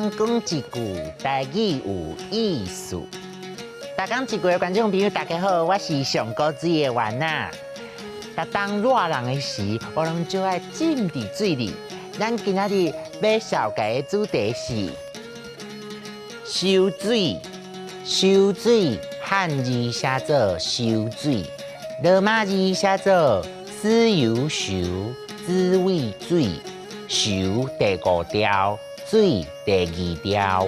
人讲一句，台语有意思。大港一句的观众朋友，大家好，我是上古水的丸仔。当热人的时，我们就爱浸伫水里。咱今仔日要绍介的主题是收水。收水汉字写作收水，罗马字写作思由收，滋味水。收第5条，水第2条。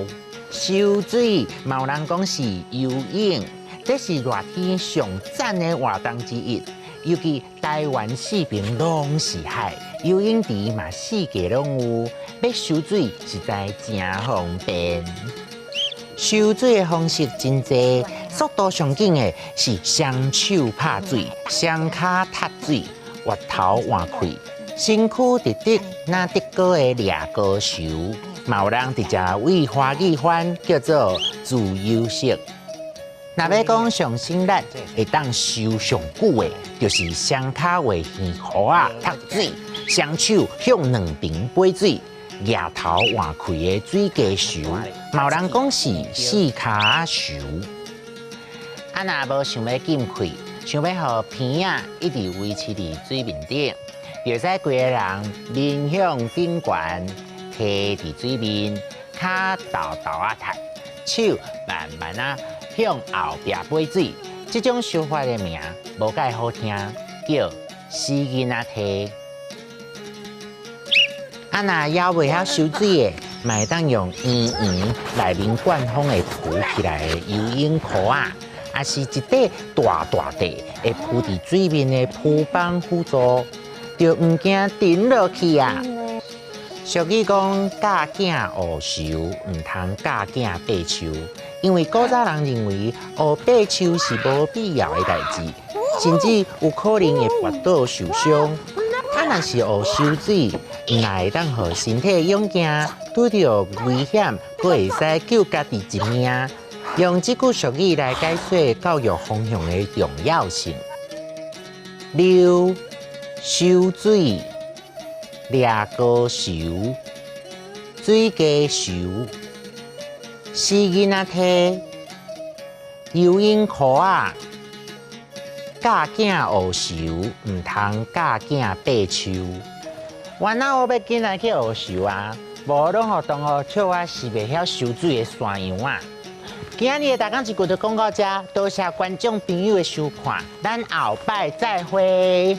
收水，嘛有人讲是游泳，这是热天上赞的活动之一。尤其台湾四边拢是海，游泳池嘛四界拢有，要收水实在真方便。收水的方式真多，速度上紧的是双手拍水，双脚踏水，越头换开，身躯直直那直高的掠高收。嘛有人直接为花语翻叫做自由式。若要讲上辛力会当收上久的，就是双脚画圆弧啊，踏水，双手向两边背水。额头换开的水加收，嘛有人讲是四脚收。啊，若无想要进气，想要互片啊一直维持伫水面顶，就使规个人面向顶悬，贴伫水面，脚豆豆啊踏，手慢慢啊向后壁背水。这种手法的名无介好听，叫死囡仔踢。啊，若还袂晓收水的，嘛会当用圆圆内面灌风会浮起来的游泳裤啊，也是一块大大地会铺伫水面的铺板辅助，就唔惊沉落去啊。俗语讲教囝学收，唔通教囝爬树，因为古早人认为学爬树是无必要的代志，甚至有可能会跌倒受伤。啊，若是学收水，会当互身体勇健，拄到危险，佫会使救家己一命。用这句俗语来解说教育方向的重要性。溜收水，掠高收，水加收，死囡仔踢，游泳裤啊。教囝学收，唔通教囝爬树。原来我要囡仔去学收啊，无拢互同学笑我是袂晓收水的山羊啊。今日的大港一句就讲到这，多谢观众朋友的收看，咱后摆再会。